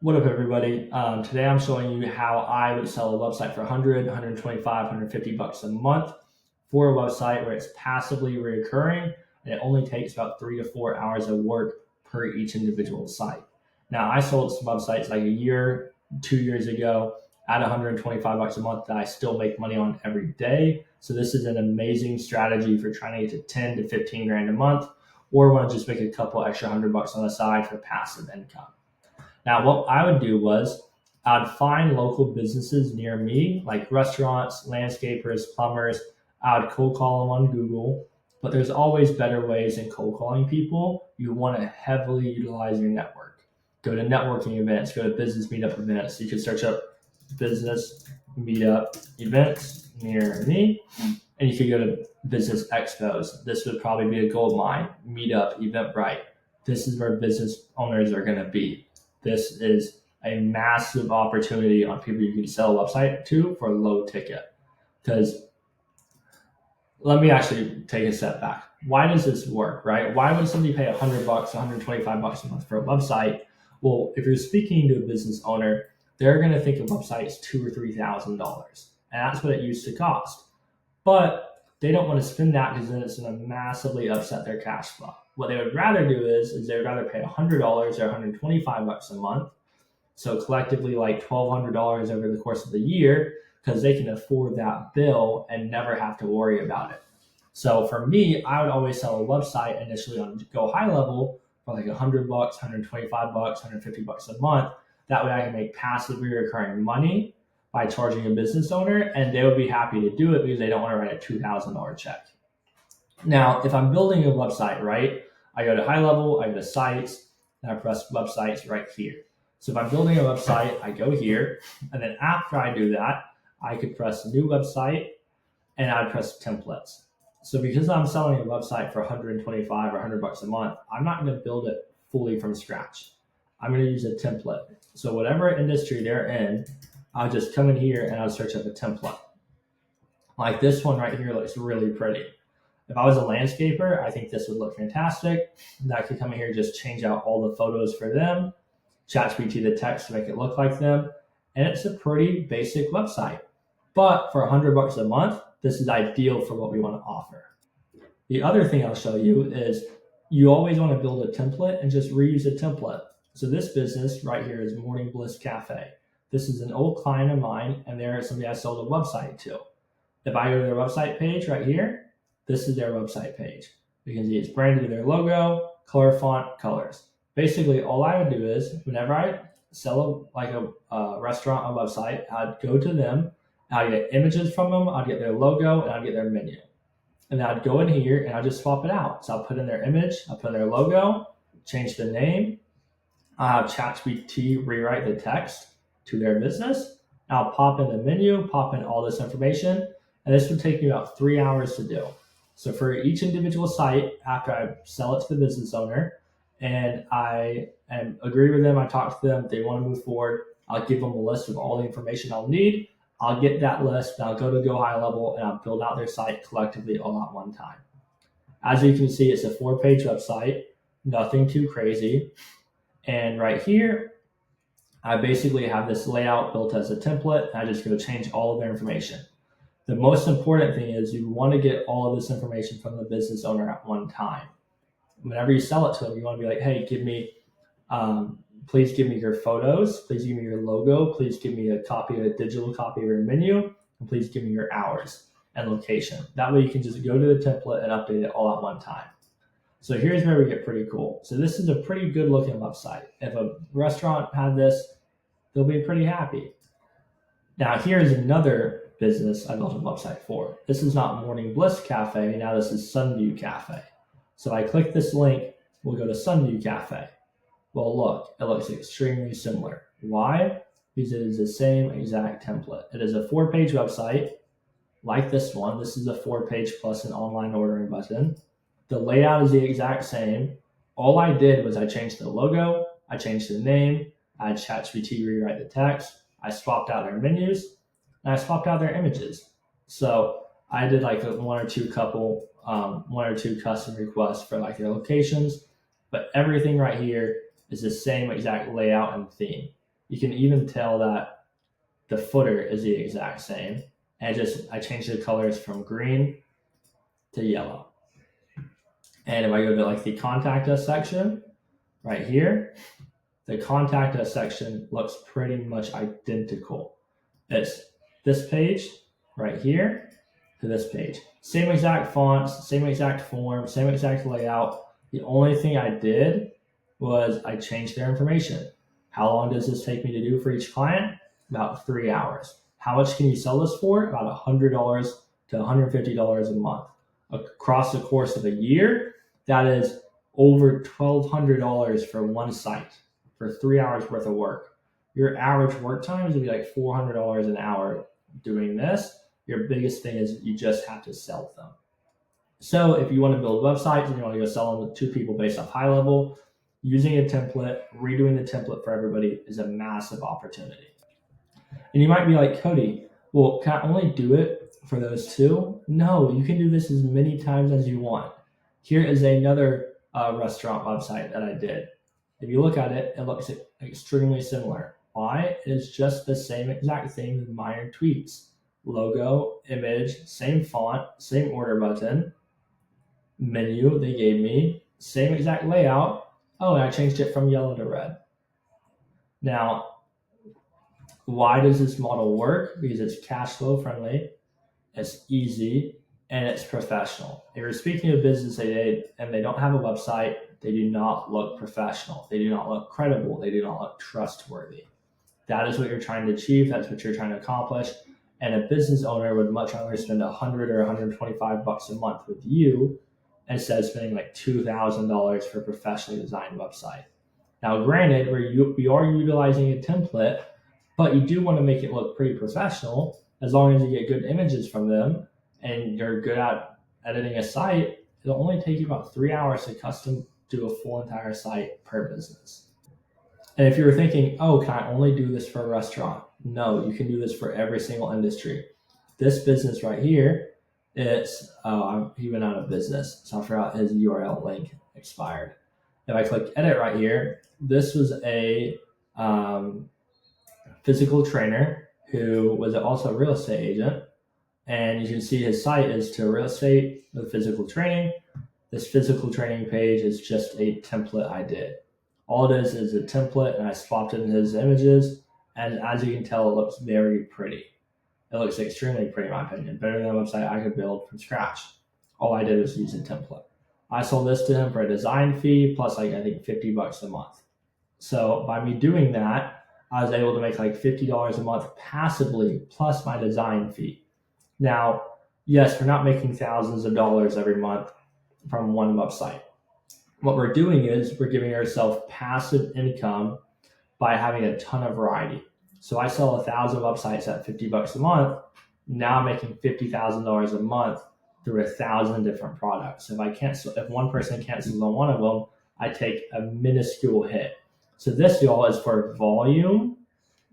What up, everybody? Today I'm showing you how I would sell a website for 100, 125, 150 bucks a month for a website where it's passively reoccurring and it only takes about 3 to 4 hours of work per each individual site. Now, I sold some websites like a year, 2 years ago at 125 bucks a month that I still make money on every day. So this is an amazing strategy for trying to get to 10 to 15 grand a month, or want to just make a couple extra $100 on the side for passive income. Now, what I would do was I'd find local businesses near me, like restaurants, landscapers, plumbers. I would cold call them on Google, but there's always better ways than cold calling people. You want to heavily utilize your network. Go to networking events, go to business meetup events. You can search up business meetup events near me, and you could go to business expos. This would probably be a gold mine, meetup, Eventbrite. This is where business owners are going to be. This is a massive opportunity on people you can sell a website to for low ticket. Because let me actually take a step back. Why does this work, right? Why would somebody pay $100, $125 a month for a website? Well, if you're speaking to a business owner, they're going to think a website is $2,000 or $3,000, and that's what it used to cost. But they don't want to spend that because then it's going to massively upset their cash flow. What they would rather do is they would rather pay $100 or $125 a month. So collectively like $1,200 over the course of the year, because they can afford that bill and never have to worry about it. So for me, I would always sell a website initially on Gohighlevel for like $100, $125, $150 a month. That way I can make passively recurring money by charging a business owner, and they would be happy to do it because they don't want to write a $2,000 check. Now, if I'm building a website, right, I go to high level, I go to sites, and I press websites right here. So if I'm building a website, I go here, and then after I do that, I could press new website, and I'd press templates. So because I'm selling a website for 125 or $100 a month, I'm not going to build it fully from scratch. I'm going to use a template. So whatever industry they're in, I'll just come in here and I'll search up a template. Like this one right here looks really pretty. If I was a landscaper, I think this would look fantastic. And I could come in here and just change out all the photos for them, ChatGPT the text to make it look like them. And it's a pretty basic website. But for $100 a month, this is ideal for what we want to offer. The other thing I'll show you is you always want to build a template and just reuse a template. So this business right here is Morning Bliss Cafe. This is an old client of mine, and they're somebody I sold a website to. If I go to their website page right here, this is their website page. You can see it's branded to their logo, color font, colors. Basically, all I would do is whenever I sell a restaurant a website, I'd go to them, I'd get images from them, I'd get their logo, and I'd get their menu. And then I'd go in here and I'd just swap it out. So I'll put in their image, I'll put in their logo, change the name, I'll have ChatGPT rewrite the text to their business. I'll pop in the menu, pop in all this information, and this would take me about 3 hours to do. So for each individual site, after I sell it to the business owner and I agree with them, I talk to them, they want to move forward, I'll give them a list of all the information I'll need. I'll get that list, and I'll go to Gohighlevel and I'll build out their site collectively all at one time. As you can see, it's a 4-page website, nothing too crazy. And right here, I basically have this layout built as a template. And I'm just going to change all of their information. The most important thing is you want to get all of this information from the business owner at one time. Whenever you sell it to them, you want to be like, hey, please give me your photos, please give me your logo, please give me a digital copy of your menu, and please give me your hours and location. That way you can just go to the template and update it all at one time. So here's where we get pretty cool. So this is a pretty good looking website. If a restaurant had this, they'll be pretty happy. Now here's another business I built a website for. This is not Morning Bliss Cafe, now this is Sunview Cafe. So I click this link, we'll go to Sunview Cafe. Well, look, it looks extremely similar. Why? Because it is the same exact template. It is a 4-page website like this one. This is a 4-page plus an online ordering button. The layout is the exact same. All I did was I changed the logo, I changed the name, I had ChatGPT rewrite the text, I swapped out their menus, and I swapped out their images. So I did like one or two custom requests for like their locations, but everything right here is the same exact layout and theme. You can even tell that the footer is the exact same. And I changed the colors from green to yellow. And if I go to like the contact us section right here, the contact us section looks pretty much identical. It's this page right here to this page. Same exact fonts, same exact form, same exact layout. The only thing I did was I changed their information. How long does this take me to do for each client? About 3 hours. How much can you sell this for? About $100 to $150 a month. Across the course of a year, that is over $1,200 for one site for 3 hours worth of work. Your average work times would be like $400 an hour doing this. Your biggest thing is you just have to sell them. So if you want to build websites and you want to go sell them to people based off Gohighlevel, using a template, redoing the template for everybody is a massive opportunity. And you might be like, Cody, well, can I only do it for those two? No, you can do this as many times as you want. Here is another restaurant website that I did. If you look at it, it looks extremely similar. Why? It's just the same exact thing with minor tweaks. Logo, image, same font, same order button, menu they gave me, same exact layout. Oh, and I changed it from yellow to red. Now, why does this model work? Because it's cash flow friendly, it's easy, and it's professional. If you're speaking to a business today and they don't have a website, they do not look professional. They do not look credible. They do not look trustworthy. That is what you're trying to achieve. That's what you're trying to accomplish. And a business owner would much rather spend $100 or $125 a month with you instead of spending like $2,000 for a professionally designed website. Now, granted, we are utilizing a template, but you do want to make it look pretty professional. As long as you get good images from them and you're good at editing a site, it'll only take you about 3 hours to custom do a full entire site per business. And if you were thinking, oh, can I only do this for a restaurant? No, you can do this for every single industry. This business right here, he went out of business, so I forgot his URL link expired. If I click edit right here, this was a physical trainer who was also a real estate agent. And you can see his site is to real estate with physical training. This physical training page is just a template I did. All it is a template, and I swapped in his images. And as you can tell, it looks very pretty. It looks extremely pretty, in my opinion, better than a website I could build from scratch. All I did was use a template. I sold this to him for a design fee plus I think $50 a month. So by me doing that, I was able to make like $50 a month passively plus my design fee. Now, yes, we're not making thousands of dollars every month from one website. What we're doing is we're giving ourselves passive income by having a ton of variety. So I sell 1,000 websites at $50 a month. Now I'm making $50,000 a month through 1,000 different products. If one person cancels on one of them, I take a minuscule hit. So this, y'all, is for volume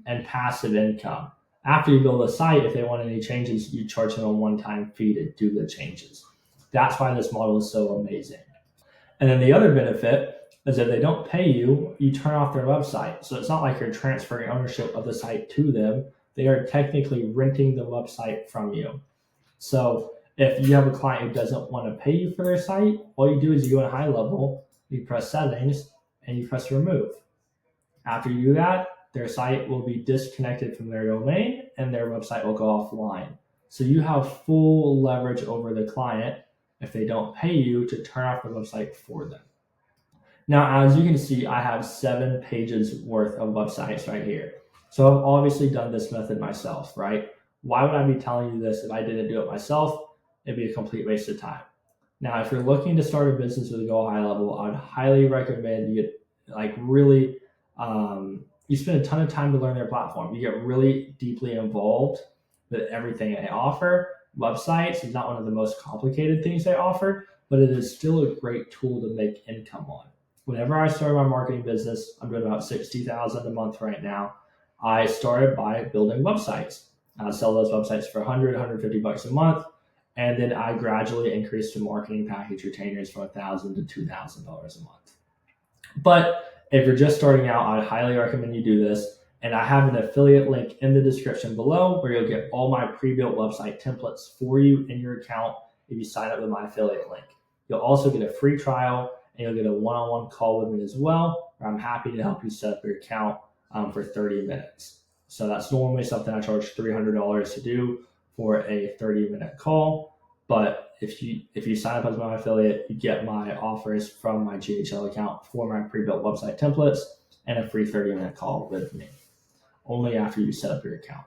and passive income. After you build a site, if they want any changes, you charge them a one-time fee to do the changes. That's why this model is so amazing. And then the other benefit is if they don't pay you, you turn off their website. So it's not like you're transferring ownership of the site to them. They are technically renting the website from you. So if you have a client who doesn't want to pay you for their site, all you do is you go to Gohighlevel, you press settings, and you press remove. After you do that, their site will be disconnected from their domain and their website will go offline. So you have full leverage over the client if they don't pay you to turn off the website for them. Now, as you can see, I have 7 pages worth of websites right here. So I've obviously done this method myself, right? Why would I be telling you this if I didn't do it myself? It'd be a complete waste of time. Now, if you're looking to start a business with Gohighlevel, I'd highly recommend you get you spend a ton of time to learn their platform. You get really deeply involved with everything they offer. Websites is not one of the most complicated things they offer, but it is still a great tool to make income on. Whenever I started my marketing business, I'm doing about $60,000 a month right now. I started by building websites. I sell those websites for $100, $150 a month. And then I gradually increased to marketing package retainers from $1,000 to $2,000 a month. But if you're just starting out, I'd highly recommend you do this. And I have an affiliate link in the description below where you'll get all my pre-built website templates for you in your account if you sign up with my affiliate link. You'll also get a free trial and you'll get a one-on-one call with me as well, where I'm happy to help you set up your account for 30 minutes. So that's normally something I charge $300 to do for a 30-minute call. But if you sign up as my affiliate, you get my offers from my GHL account for my pre-built website templates and a free 30-minute call with me only after you set up your account.